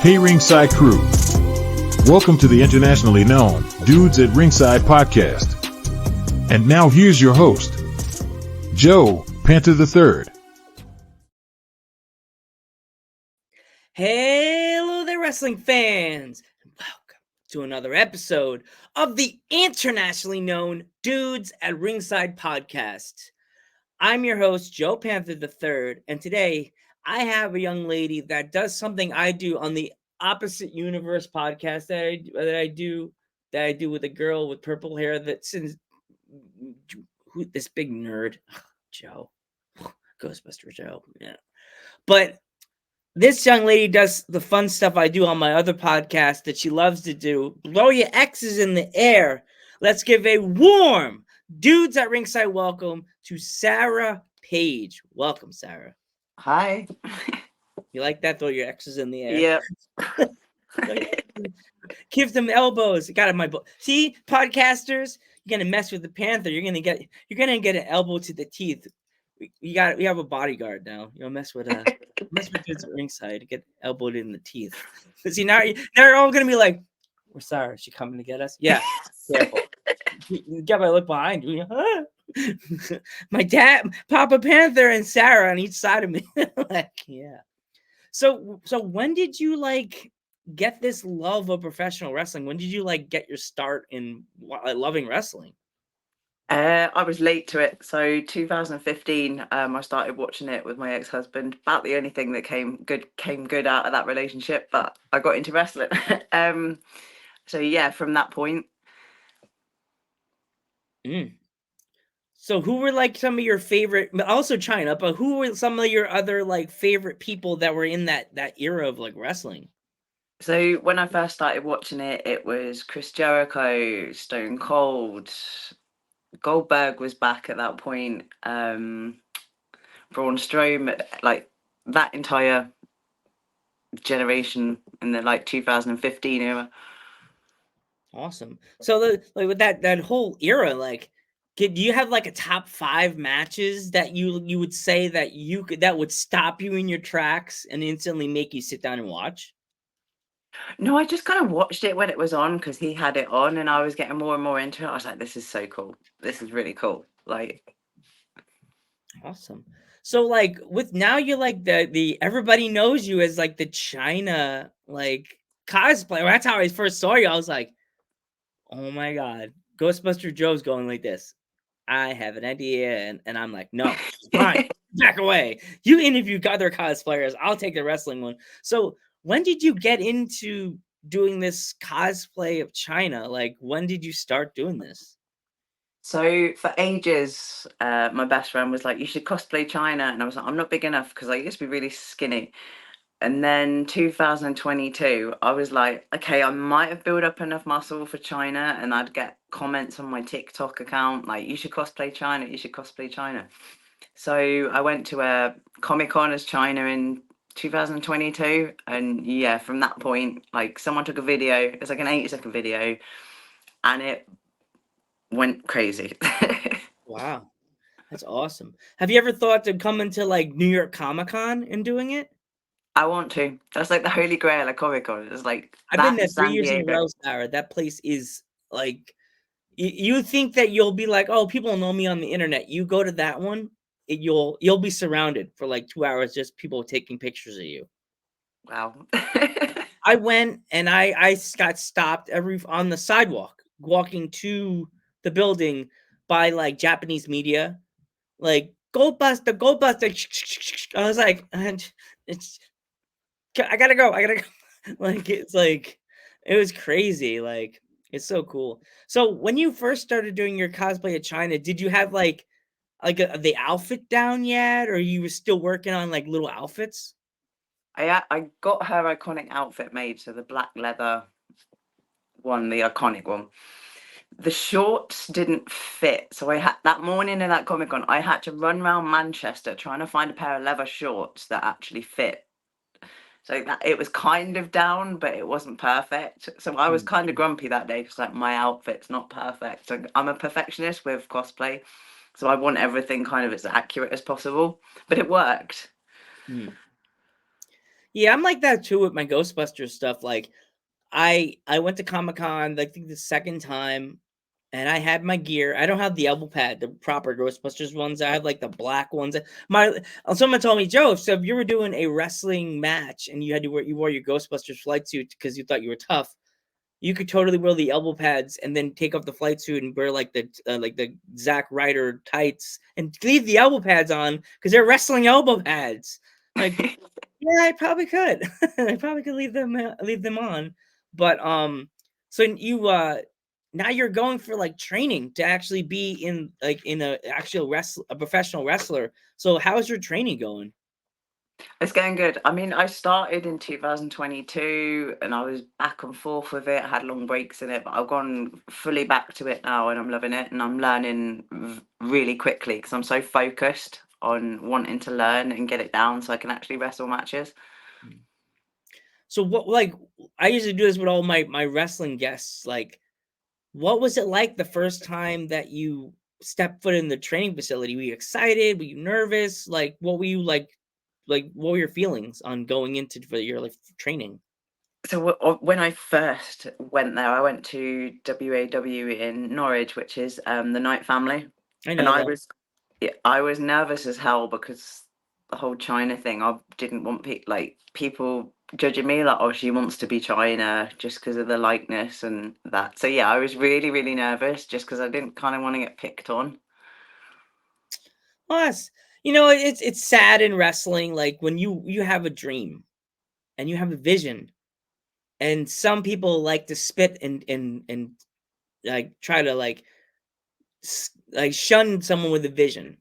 Hey Ringside crew, welcome to the internationally known Dudes at Ringside podcast. And now here's your host, Joe, Panther the Third. Hello there, wrestling fans, and welcome to another episode of the internationally known Dudes at Ringside podcast. I'm your host, Joe Panther the Third, and today I have a young lady that does something I do on the Opposite Universe podcast that I do with a girl with purple hair that's this big nerd, Joe, Ghostbuster Joe, yeah. But this young lady does the fun stuff I do on my other podcast that she loves to do. Blow your X's in the air. Let's give a warm Dudes at Ringside welcome to Sarah Page. Welcome, Sarah. Hi. You like that? Throw your X's in the air. Yep. Give them elbows. Got it, my book. See, podcasters, you're gonna mess with the Panther. You're gonna get an elbow to the teeth. We have a bodyguard now. You know, mess with Dudes at Ringside to get elbowed in the teeth. See, now you're all gonna be like, "We're sorry, is she coming to get us?" Yeah, careful. You got my look behind you. My dad, Papa Panther, and Sarah on each side of me. Like, yeah. So when did you get this love of professional wrestling? When did you get your start in loving wrestling? I was late to it. So 2015, I started watching it with my ex-husband. About the only thing that came good out of that relationship, but I got into wrestling. So yeah, from that point. So who were some of your favorite, also China, but who were some of your other favorite people that were in that era of wrestling? So when I first started watching it, it was Chris Jericho, Stone Cold, Goldberg was back at that point, Braun Strowman, that entire generation in the 2015 era. Awesome. So with that whole era, do you have a top 5 matches that you would say that would stop you in your tracks and instantly make you sit down and watch? No, I just kind of watched it when it was on because he had it on and I was getting more and more into it. I was like, this is so cool. This is really cool. Awesome. So with now you're the everybody knows you as the China cosplayer. That's how I first saw you. I was like, oh my God, Ghostbuster Joe's going like this. I have an idea. And I'm like, no, fine, back away. You interview other cosplayers. I'll take the wrestling one. So when did you get into doing this cosplay of China? When did you start doing this? So for ages, my best friend was like, you should cosplay China. And I was like, I'm not big enough because I used to be really skinny. And then 2022, I was like, okay, I might have built up enough muscle for China. And I'd get comments on my TikTok account, like, you should cosplay China, you should cosplay China. So I went to a Comic-Con as China in 2022. And yeah, from that point, someone took a video, it's an 8-second video, and it went crazy. Wow. That's awesome. Have you ever thought to come into New York Comic-Con and doing it? I want to. That's the holy grail of Comic-Con. It's I've been there 3 years in a row, Sarah. That place is you think that you'll be oh, people know me on the internet. You go to that one, you'll be surrounded for 2 hours, just people taking pictures of you. Wow. I went and I got stopped on the sidewalk walking to the building by Japanese media, go Buster. I was like, it's, I gotta go. It was crazy. It's so cool. So when you first started doing your cosplay of China, did you have the outfit down yet, or you were still working on little outfits? I got her iconic outfit made, so the black leather one, the iconic one. The shorts didn't fit, so I had that morning in that Comic Con, I had to run around Manchester trying to find a pair of leather shorts that actually fit. So that it was kind of down, but it wasn't perfect. So I was kind of grumpy that day because like my outfit's not perfect. So I'm a perfectionist with cosplay, so I want everything kind of as accurate as possible. But it worked. Yeah, I'm like that too with my Ghostbusters stuff. Like, I went to Comic Con, I think the second time, and I had my gear. I don't have the elbow pad, the proper Ghostbusters ones. I have like the black ones. Someone told me, Joe, so if you were doing a wrestling match and you wore your Ghostbusters flight suit because you thought you were tough, you could totally wear the elbow pads and then take off the flight suit and wear like the Zack Ryder tights and leave the elbow pads on because they're wrestling elbow pads. Like, yeah, I probably could. I probably could leave them on. But so you now you're going for like training to actually be in a actual a professional wrestler. So how's your training going? It's going good. I mean, I started in 2022 and I was back and forth with it. I had long breaks in it, but I've gone fully back to it now and I'm loving it. And I'm learning really quickly because I'm so focused on wanting to learn and get it down so I can actually wrestle matches. So what, like, I usually do this with all my wrestling guests. Like, what was it like the first time that you stepped foot in the training facility? Were you excited? Were you nervous? Like, what were you like? Like, what were your feelings on going into for your like training? So when I first went there, I went to WAW in Norwich, which is the Knight family, I and know that. I was nervous as hell because the whole China thing. I didn't want people judging me like, oh, she wants to be China just because of the likeness and that. So yeah, I was really really nervous just because I didn't kind of want to get picked on. Well, it's sad in wrestling. Like when you have a dream and you have a vision, and some people like to spit and like try to like shun someone with a vision.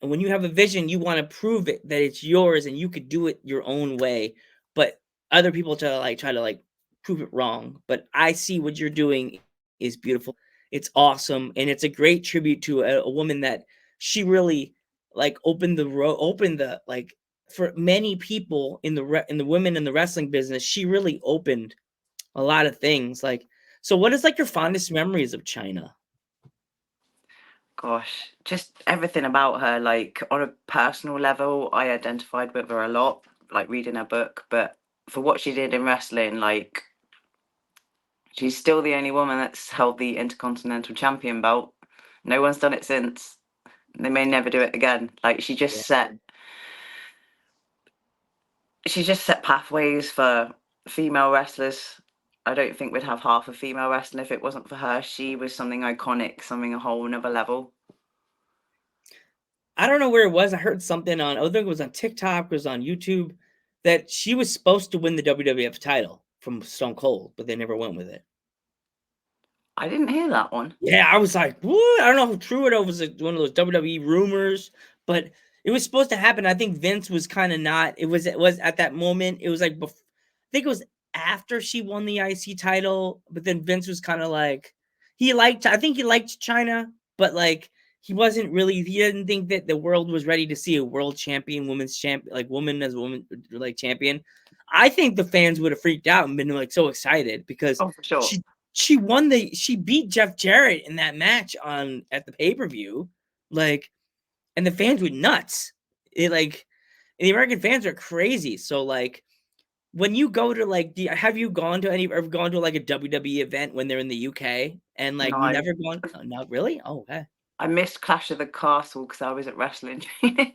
And when you have a vision, you want to prove it that it's yours and you could do it your own way. But other people try to like prove it wrong. But I see what you're doing is beautiful. It's awesome, and it's a great tribute to a woman that she really like opened the like for many people in the women in the wrestling business. She really opened a lot of things. Like, so what is like your fondest memories of China? Gosh, just everything about her. Like on a personal level, I identified with her a lot, like reading her book. But for what she did in wrestling, like she's still the only woman that's held the Intercontinental Champion belt. No one's done it since. They may never do it again. Like she just set pathways for female wrestlers. I don't think we'd have half of female wrestling if it wasn't for her. She was something iconic, something a whole another level. I don't know where it was. I heard something on, I think it was on TikTok, it was on YouTube, that she was supposed to win the WWF title from Stone Cold, but they never went with it. I didn't hear that one. Yeah, I was like, what? I don't know how true it was one of those WWE rumors, but it was supposed to happen. I think Vince was kind of not. It was at that moment. It was like, I think it was after she won the IC title, but then Vince was kind of like, I think he liked China, but like he wasn't really. He didn't think that the world was ready to see a world champion, women's champion, like woman as woman like champion. I think the fans would have freaked out and been like so excited because Oh, for sure. she beat Jeff Jarrett in that match at the pay-per-view, like, and the fans were nuts. And the American fans are crazy. So like when you go to like have you gone to ever gone to like a WWE event when they're in the UK and like No, never gone? Oh, not really? Oh, okay. I missed Clash of the Castle because I was at wrestling training.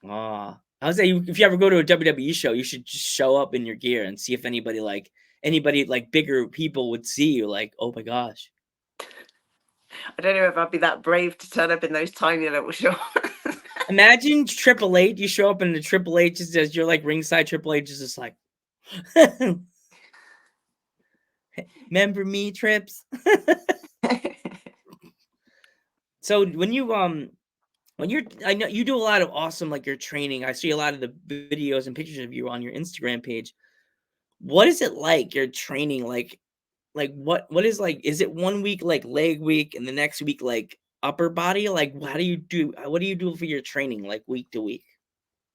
I would say if you ever go to a WWE show, you should just show up in your gear and see if anybody like bigger people would see you like, oh my gosh. I don't know if I'd be that brave to turn up in those tiny little shorts. Imagine Triple H. You show up in the Triple H as you're like ringside. Triple H is just like, remember me, Trips. So when you I know you do a lot of awesome, like, your training. I see a lot of the videos and pictures of you on your Instagram page. What is it like, your training? Like, what is, like, is it 1 week, like, leg week, and the next week, like, upper body? Like, how do you do what do you do for your training, like, week to week?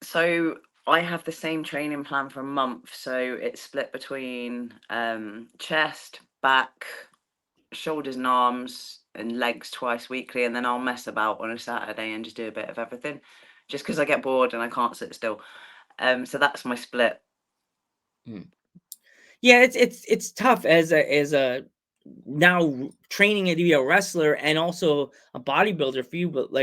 So I have the same training plan for a month. So it's split between chest, back, shoulders and arms, and legs twice weekly, and then I'll mess about on a Saturday and just do a bit of everything, just because I get bored and I can't sit still. So that's my split. Mm. Yeah, it's tough as a now training to be a wrestler and also a bodybuilder for you, but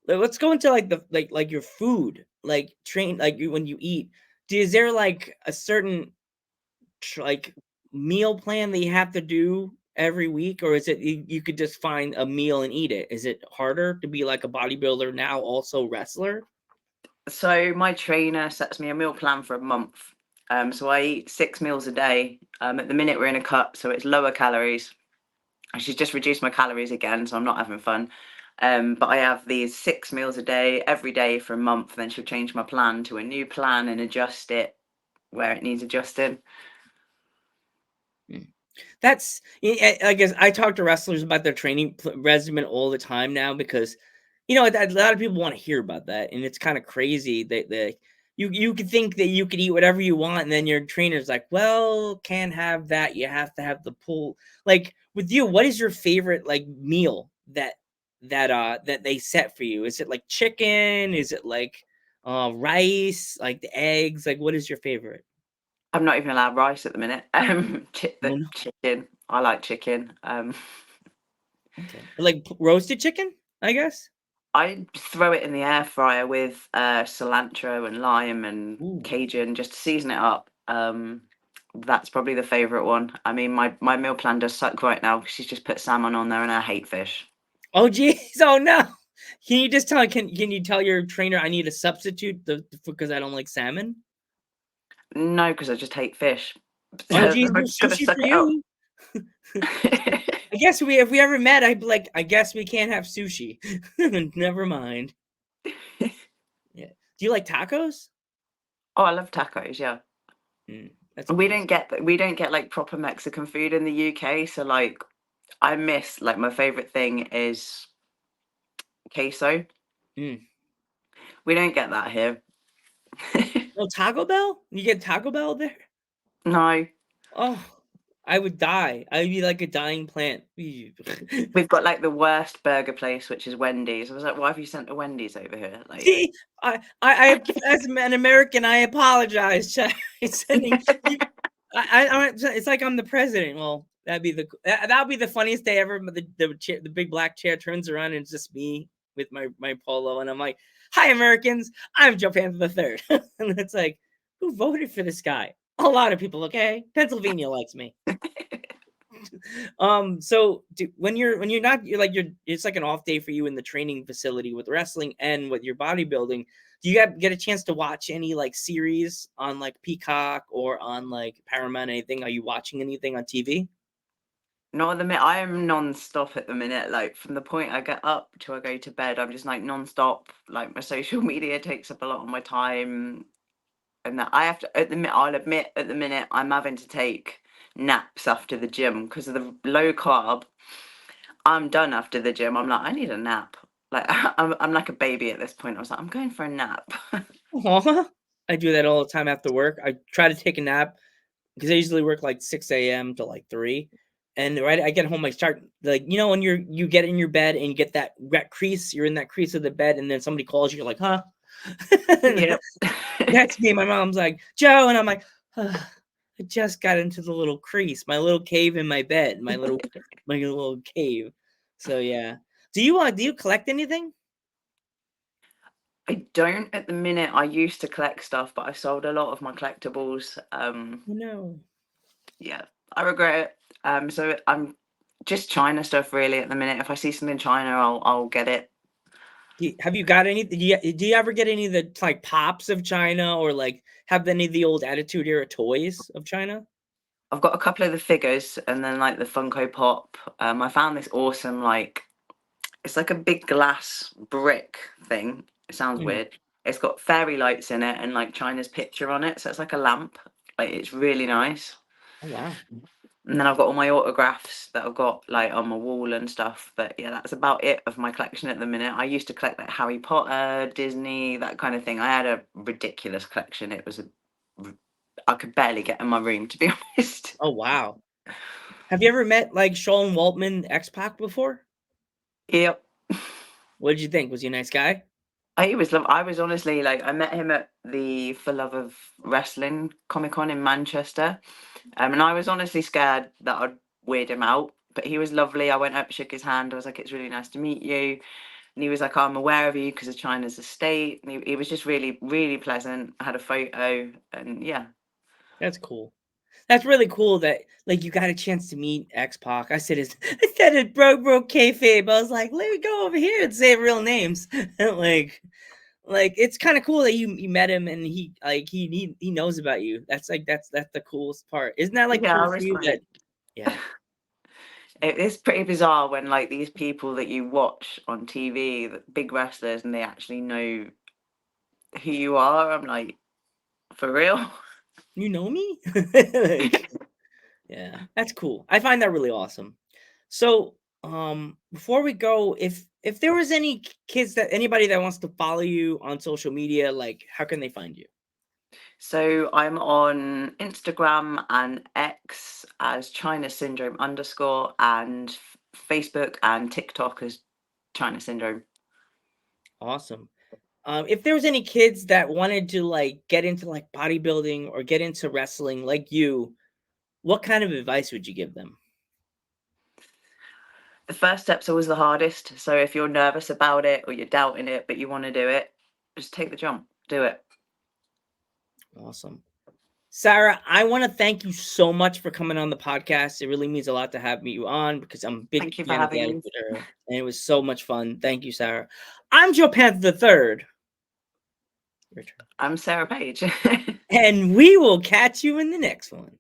let's go into like the like your food, like train like when you eat. Is there like a certain like meal plan that you have to do every week, or is it you could just find a meal and eat it? Is it harder to be like a bodybuilder now, also wrestler? So my trainer sets me a meal plan for a month. So I eat 6 meals a day. At the minute we're in a cut, so it's lower calories. She's just reduced my calories again, so I'm not having fun. But I have these 6 meals a day every day for a month. Then she'll change my plan to a new plan and adjust it where it needs adjusting. Mm. That's I guess I talk to wrestlers about their training regimen all the time now because a lot of people want to hear about that, and it's kind of crazy that you could think that you could eat whatever you want, and then your trainer's like, "Well, can't have that. You have to have the pull." Like with you, what is your favorite like meal that they set for you? Is it like chicken? Is it like rice? Like the eggs? Like what is your favorite? I'm not even allowed rice at the minute. Oh The no. chicken. I like chicken. Okay. Like roasted chicken, I guess. I throw it in the air fryer with cilantro and lime and Ooh. Cajun just to season it up. That's probably the favourite one. I mean, my meal plan does suck right now because she's just put salmon on there and I hate fish. Oh geez. Oh no. Can you just tell can you tell your trainer I need a substitute because I don't like salmon? No, because I just hate fish. Oh So geez, no I'm gonna sushi suck for it up. you. I guess if we ever met, I'd be like, I guess we can't have sushi. Never mind. Yeah. Do you like tacos? Oh, I love tacos. Yeah, That's we don't get like proper Mexican food in the UK. So like, I miss like my favorite thing is queso. mm. We don't get that here. Oh, Taco Bell? You get Taco Bell there? No, Oh, I would die. I'd be like a dying plant. we've got like the worst burger place, which is Wendy's. I was like, why have you sent a Wendy's over here? Like, See, as an American, I apologize. Sending you, it's like I'm the president. Well, that'd be the funniest day ever. But the big black chair turns around and it's just me with my polo, and I'm like, "Hi, Americans! I'm Joe Panther the Third." And it's like, who voted for this guy? A lot of people. Okay, Pennsylvania likes me. So when you're not you're it's like an off day for you in the training facility with wrestling and with your bodybuilding. Do you get a chance to watch any like series on like Peacock or on like Paramount? Anything? Are you watching anything on TV? not at the minute. I am non-stop at the minute. Like from the point I get up to I go to bed, I'm just like non-stop. Like my social media takes up a lot of my time, and that I have to. I'll admit at the minute I'm having to take naps after the gym because of the low carb. I'm done after the gym. I'm like, I need a nap. Like I'm like a baby at this point. I was like, I'm going for a nap. Aw. I do that all the time after work. I try to take a nap because I usually work like 6 a.m. to like 3. And right, I get home, I start like when you get in your bed and you get that crease, you're in that crease of the bed, and then somebody calls you, you're like, huh? Yeah. That's me. My mom's like, Joe, and I'm like, I just got into the little crease, my little cave in my bed, my little cave. So yeah. Do you collect anything? I don't at the minute. I used to collect stuff, but I sold a lot of my collectibles. Oh, no. Yeah, I regret it. So I'm just China stuff really at the minute. If I see something China, I'll get it. Have you got any? Do you ever get any of the like pops of China or like have any of the old Attitude Era toys of China? I've got a couple of the figures and then like the Funko Pop. I found this awesome like It's like a big glass brick thing. It sounds Mhm. weird. It's got fairy lights in it and like China's picture on it, so it's like a lamp. Like it's really nice. Oh wow. And then I've got all my autographs that I've got like on my wall and stuff. But yeah, that's about it of my collection at the minute. I used to collect like Harry Potter, Disney, that kind of thing. I had a ridiculous collection. It was I could barely get in my room, to be honest. Oh wow. Have you ever met like Sean Waltman, X-Pac before? Yep. What did you think? Was he a nice guy? He was I was honestly like I met him at the For Love of Wrestling Comic Con in Manchester, and I was honestly scared that I'd weird him out. But he was lovely. I went up, shook his hand. I was like, "It's really nice to meet you." And he was like, "I'm aware of you because of China's estate." And he was just really, really pleasant. I had a photo, and yeah, That's cool. That's really cool that like you got a chance to meet X-Pac. I said it bro kayfabe. I was like, let me go over here and say real names. like it's kind of cool that you met him and he knows about you. That's the coolest part. Isn't that like yeah, I cool for was you that like, yeah. it's pretty bizarre when like these people that you watch on TV, the big wrestlers, and they actually know who you are. I'm like, for real? You know me? Like, yeah, that's cool. I find that really awesome. So, before we go, if there was any kids that anybody that wants to follow you on social media, like how can they find you? So I'm on Instagram and X as China Syndrome underscore and Facebook and TikTok as China Syndrome. Awesome. If there was any kids that wanted to like get into like bodybuilding or get into wrestling like you, what kind of advice would you give them? The first step's always the hardest. So if you're nervous about it or you're doubting it, but you want to do it, just take the jump, do it. Awesome. Sarah, I want to thank you so much for coming on the podcast. It really means a lot to have you on because I'm a big Thank you for fan of the having me. Attitude Era, and it was so much fun. Thank you, Sarah. I'm Joe Panther the Third. Your turn. I'm Sarah Page. And we will catch you in the next one.